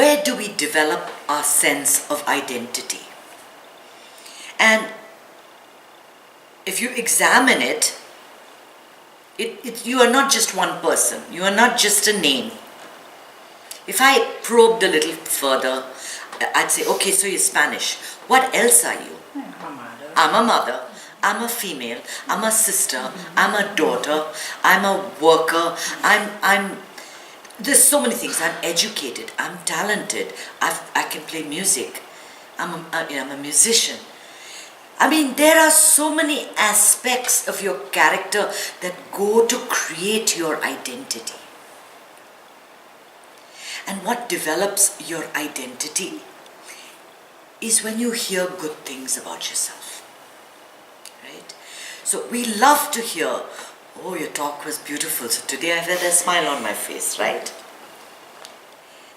where do we develop our sense of identity? And if you examine it, you are not just one person. You are not just a name. If I probed a little further, I'd say, okay, so you're Spanish. What else are you? I'm a mother. I'm a female. I'm a sister. I'm a daughter. I'm a worker. There's so many things. I'm educated. I'm talented. I can play music. I'm a musician. I mean, there are so many aspects of your character that go to create your identity. And what develops your identity is when you hear good things about yourself, right? So we love to hear, oh, your talk was beautiful, so today I've had a smile on my face, right?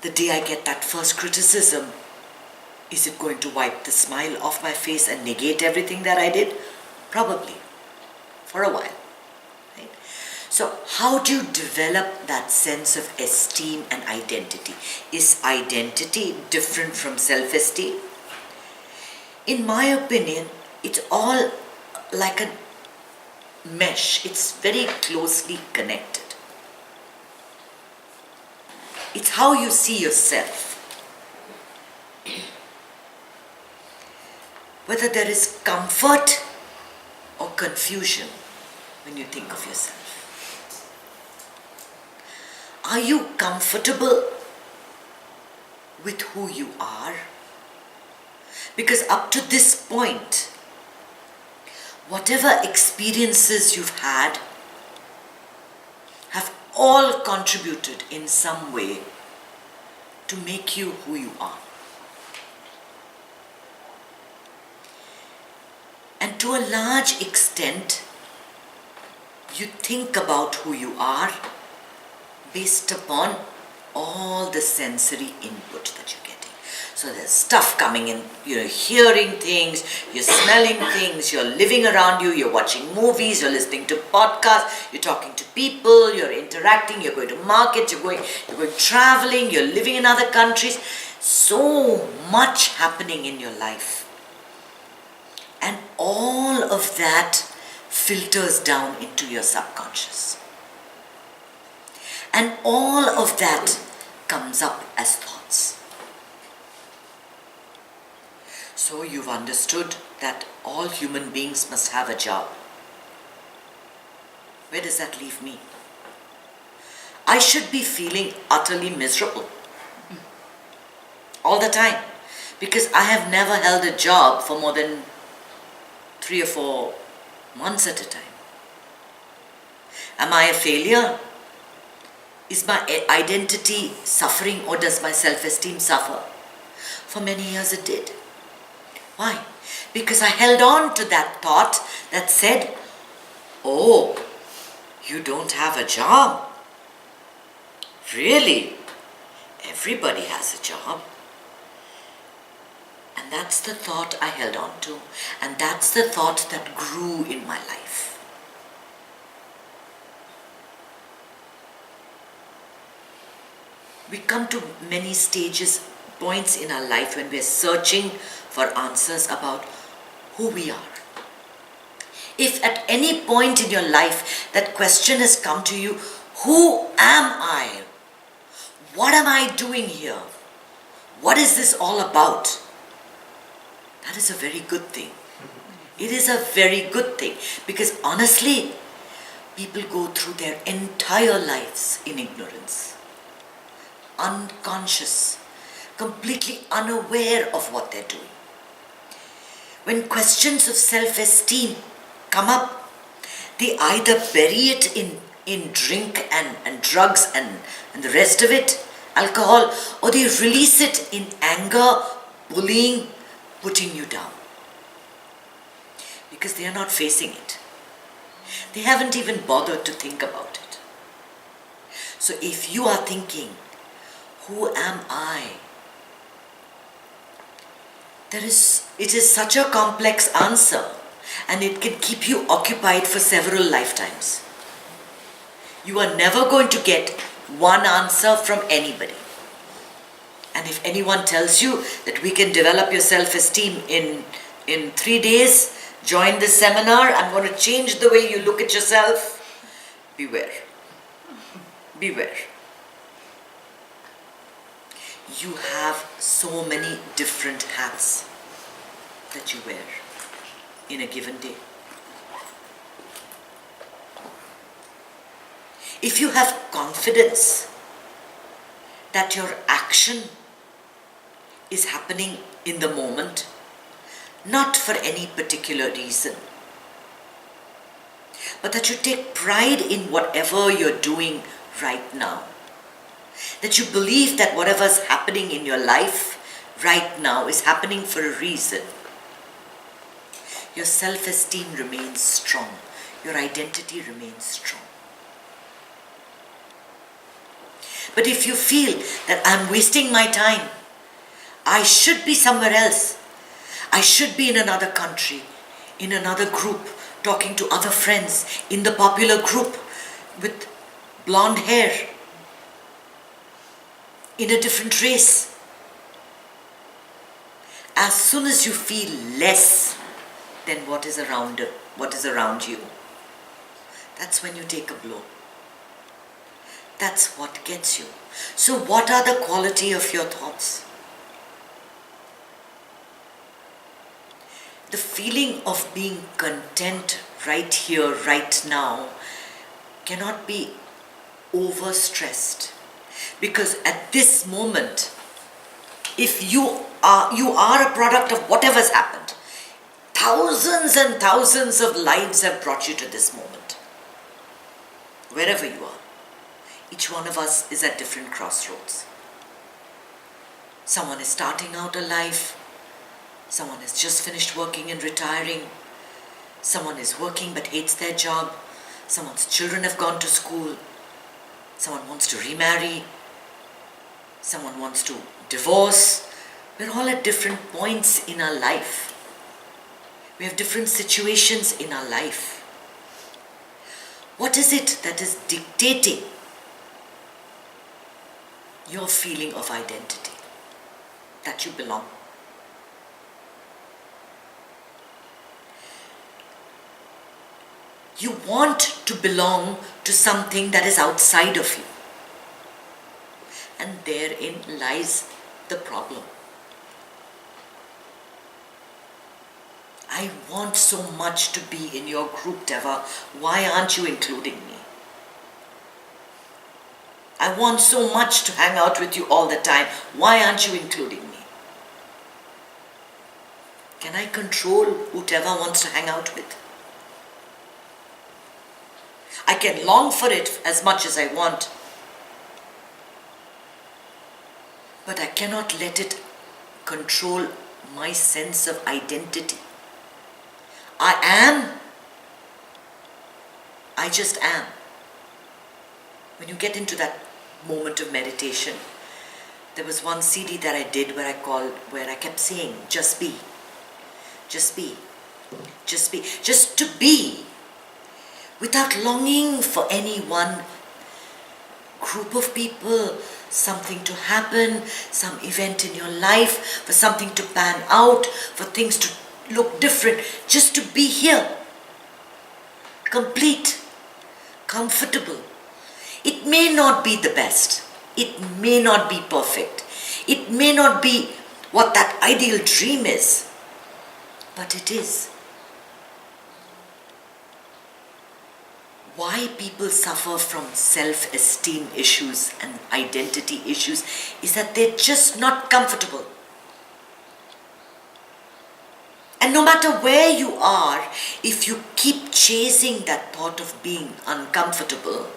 The day I get that first criticism, is it going to wipe the smile off my face and negate everything that I did? Probably, for a while. Right? So how do you develop that sense of esteem and identity? Is identity different from self-esteem? In my opinion, it's all like a mesh. It's very closely connected. It's how you see yourself. Whether there is comfort or confusion when you think of yourself. Are you comfortable with who you are? Because up to this point, whatever experiences you've had have all contributed in some way to make you who you are. And to a large extent, you think about who you are based upon all the sensory input that you're getting. So there's stuff coming in, you're hearing things, you're smelling things, you're living around you, you're watching movies, you're listening to podcasts, you're talking to people, you're interacting, you're going to markets, you're going traveling, you're living in other countries. So much happening in your life. And all of that filters down into your subconscious. And all of that comes up as thoughts. So you've understood that all human beings must have a job. Where does that leave me? I should be feeling utterly miserable all the time, because I have never held a job for more than 3 or 4 months at a time. Am I a failure? Is my identity suffering, or does my self-esteem suffer? For many years it did. Why? Because I held on to that thought that said, oh, you don't have a job? Really? Everybody has a job. And that's the thought I held on to. And that's the thought that grew in my life. We come to many stages, points in our life when we are searching for answers about who we are. If at any point in your life that question has come to you, who am I? What am I doing here? What is this all about? That is a very good thing. It is a very good thing, because honestly, people go through their entire lives in ignorance, unconscious, completely unaware of what they're doing. When questions of self-esteem come up, they either bury it in drink and drugs and the rest of it, alcohol, or they release it in anger, bullying, putting you down. Because they are not facing it. They haven't even bothered to think about it. So if you are thinking, who am I? It is such a complex answer, and it can keep you occupied for several lifetimes. You are never going to get one answer from anybody. And if anyone tells you that we can develop your self-esteem in 3 days, join this seminar, I'm going to change the way you look at yourself, beware. Beware. You have so many different hats that you wear in a given day. If you have confidence that your action is happening in the moment, not for any particular reason, but that you take pride in whatever you're doing right now, that you believe that whatever's happening in your life right now is happening for a reason, your self-esteem remains strong, your identity remains strong. But if you feel that I'm wasting my time, I should be somewhere else, I should be in another country, in another group, talking to other friends, in the popular group with blonde hair, in a different race. As soon as you feel less than what is around you, that's when you take a blow. That's what gets you. So what are the quality of your thoughts? The feeling of being content right here, right now, cannot be overstressed. Because at this moment, if you are a product of whatever's happened, thousands and thousands of lives have brought you to this moment. Wherever you are. Each one of us is at different crossroads. Someone is starting out a life. Someone has just finished working and retiring. Someone is working but hates their job. Someone's children have gone to school. Someone wants to remarry. Someone wants to divorce. We're all at different points in our life. We have different situations in our life. What is it that is dictating your feeling of identity, that you belong? You want to belong to something that is outside of you. And therein lies the problem. I want so much to be in your group, Deva. Why aren't you including me? I want so much to hang out with you all the time. Why aren't you including me? Can I control who Deva wants to hang out with? I can long for it as much as I want. But I cannot let it control my sense of identity. I just am. When you get into that moment of meditation, there was one CD that I did where I kept saying, just be, just be, just be, just to be, without longing for any one group of people, something to happen, some event in your life, for something to pan out, for things to look different, just to be here, complete, comfortable. It may not be the best, it may not be perfect, it may not be what that ideal dream is, but it is. Why people suffer from self-esteem issues and identity issues is that they're just not comfortable. And no matter where you are, if you keep chasing that thought of being uncomfortable,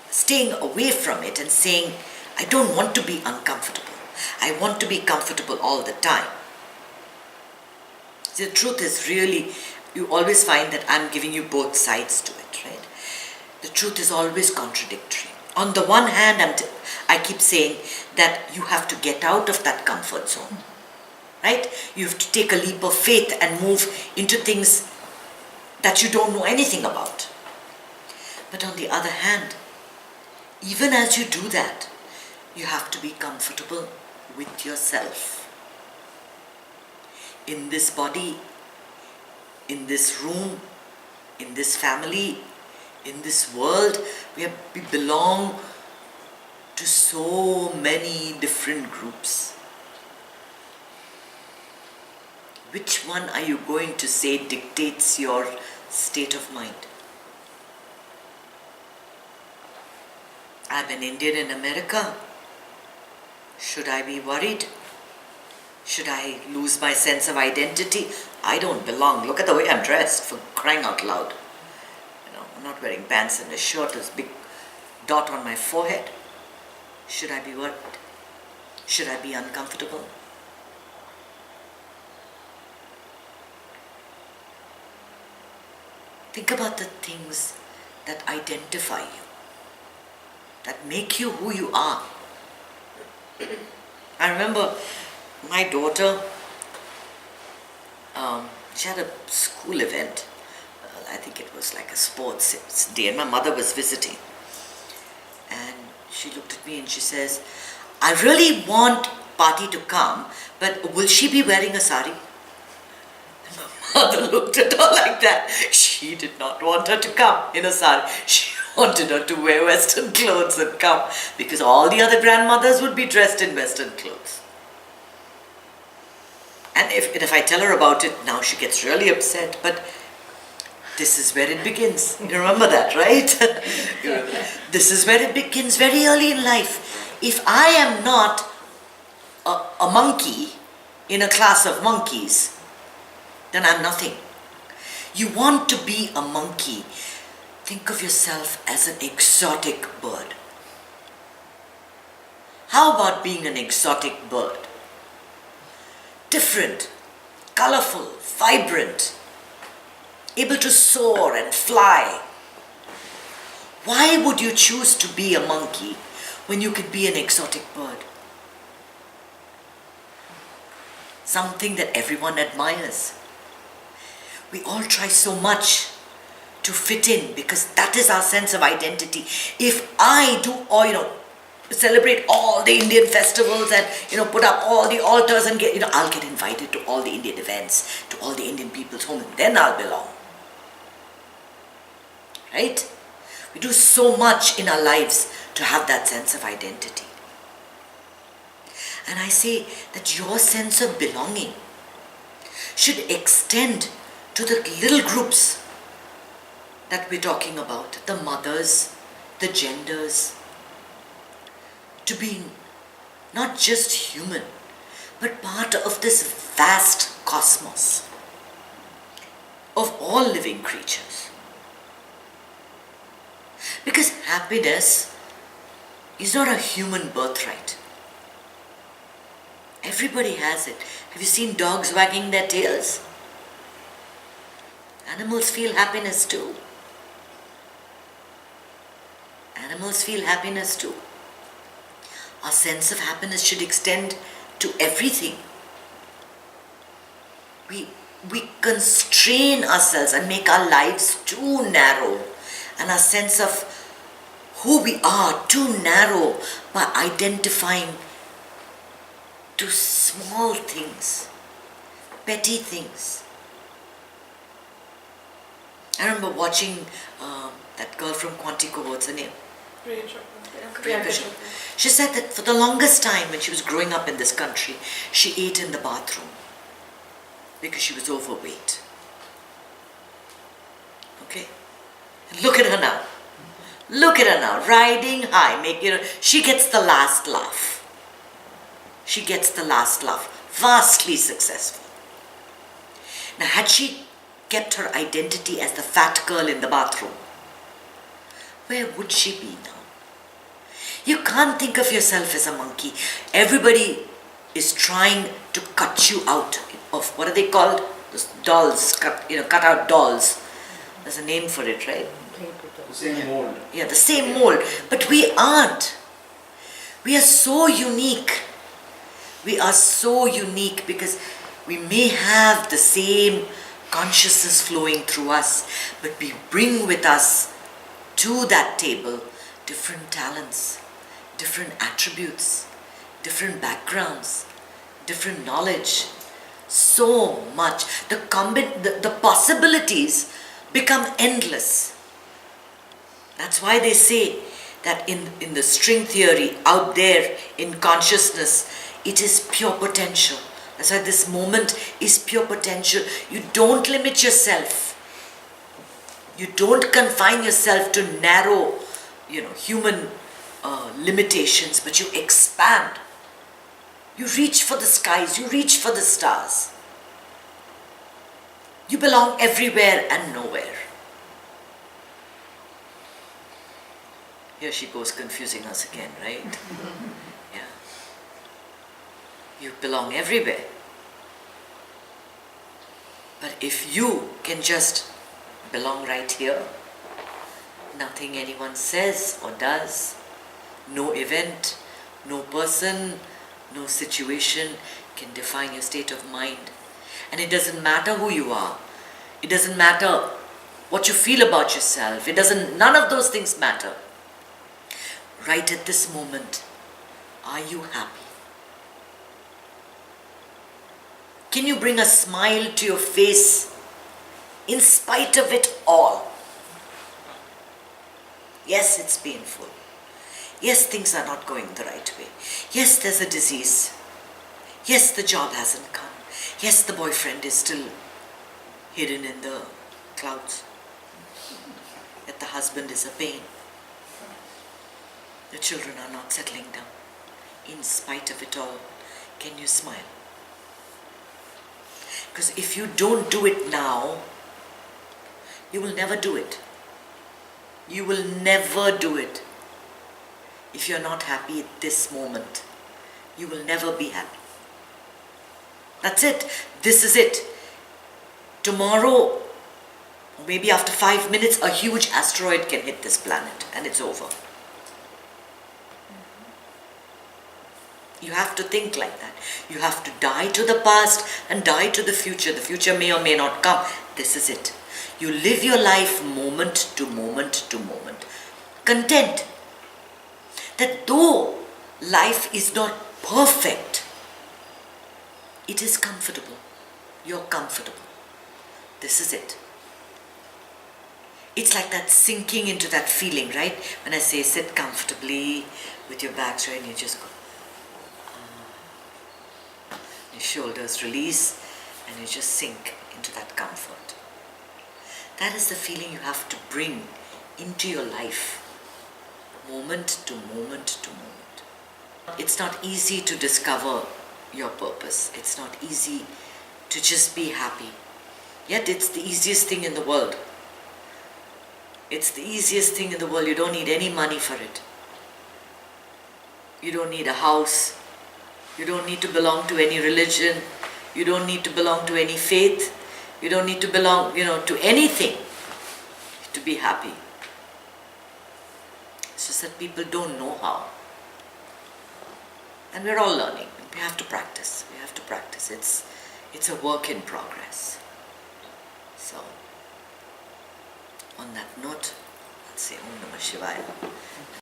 staying away from it and saying, I don't want to be uncomfortable. I want to be comfortable all the time. The truth is really, you always find that I'm giving you both sides to it, right? The truth is always contradictory. On the one hand, I keep saying that you have to get out of that comfort zone, right? You have to take a leap of faith and move into things that you don't know anything about. But on the other hand, even as you do that, you have to be comfortable with yourself. In this body, in this room, in this family, in this world, we belong to so many different groups. Which one are you going to say dictates your state of mind? I'm an Indian in America. Should I be worried? Should I lose my sense of identity? I don't belong. Look at the way I'm dressed, for crying out loud. I'm not wearing pants and a shirt. There's a big dot on my forehead. Should I be worried? Should I be uncomfortable? Think about the things that identify you, that make you who you are. I remember my daughter, she had a school event. I think it was like a sports day, and my mother was visiting. And she looked at me and she says, I really want Party to come, but will she be wearing a sari? My mother looked at her like that. She did not want her to come in a sari. She wanted her to wear Western clothes and come, because all the other grandmothers would be dressed in Western clothes. And if I tell her about it, now she gets really upset, but this is where it begins. You remember that, right? This is where it begins very early in life. If I am not a monkey in a class of monkeys, then I'm nothing. You want to be a monkey. Think of yourself as an exotic bird. How about being an exotic bird? Different, colorful, vibrant, able to soar and fly. Why would you choose to be a monkey when you could be an exotic bird? Something that everyone admires. We all try so much to fit in, because that is our sense of identity. If I do, or celebrate all the Indian festivals and put up all the altars and get, I'll get invited to all the Indian events, to all the Indian people's home, and then I'll belong. Right? We do so much in our lives to have that sense of identity. And I say that your sense of belonging should extend to the little groups that we're talking about, the mothers, the genders, to being not just human, but part of this vast cosmos of all living creatures. Because happiness is not a human birthright. Everybody has it. Have you seen dogs wagging their tails? Animals feel happiness too. Animals feel happiness too. Our sense of happiness should extend to everything. We constrain ourselves and make our lives too narrow, and our sense of who we are too narrow by identifying to small things, petty things. I remember watching that girl from Quantico, what's her name? She said that for the longest time when she was growing up in this country, she ate in the bathroom because she was overweight. Okay? And look at her now. Look at her now, riding high. She gets the last laugh. She gets the last laugh. Vastly successful. Now, had she kept her identity as the fat girl in the bathroom, where would she be now? You can't think of yourself as a monkey. Everybody is trying to cut you out of, what are they called? Those dolls, cut out dolls. There's a name for it, right? The same mold. Yeah, the same mold. But we aren't. We are so unique. We are so unique because we may have the same consciousness flowing through us, but we bring with us to that table different talents, different attributes, different backgrounds, different knowledge. So much. The possibilities become endless. That's why they say that in the string theory, out there in consciousness, it is pure potential. That's why this moment is pure potential. You don't limit yourself. You don't confine yourself to narrow, human limitations, but you expand. You reach for the skies, you reach for the stars. You belong everywhere and nowhere. Here she goes confusing us again, right? Yeah. You belong everywhere. But if you can just belong right here, nothing anyone says or does, no event, no person, no situation can define your state of mind. And it doesn't matter who you are. It doesn't matter what you feel about yourself. None of those things matter. Right at this moment, are you happy? Can you bring a smile to your face in spite of it all? Yes, it's painful. Yes, things are not going the right way. Yes, there's a disease. Yes, the job hasn't come. Yes, the boyfriend is still hidden in the clouds. Yet the husband is a pain. The children are not settling down. In spite of it all, can you smile? Because if you don't do it now, you will never do it. You will never do it. If you're not happy at this moment, you will never be happy. That's it. This is it. Tomorrow, or maybe after 5 minutes, a huge asteroid can hit this planet and it's over. You have to think like that. You have to die to the past and die to the future. The future may or may not come. This is it. You live your life moment to moment to moment. Content that though life is not perfect, it is comfortable. You're comfortable. This is it. It's like that sinking into that feeling, right? When I say sit comfortably with your back straight and you just go. Your shoulders release and you just sink into that comfort. That is the feeling you have to bring into your life, moment to moment to moment. It's not easy to discover your purpose. It's not easy to just be happy. Yet it's the easiest thing in the world. It's the easiest thing in the world. You don't need any money for it. You don't need a house. You don't need to belong to any religion. You don't need to belong to any faith. You don't need to belong, to anything to be happy. It's just that people don't know how. And we're all learning. We have to practice. We have to practice. It's a work in progress. So, on that note, let's say Om Namah Shivaya.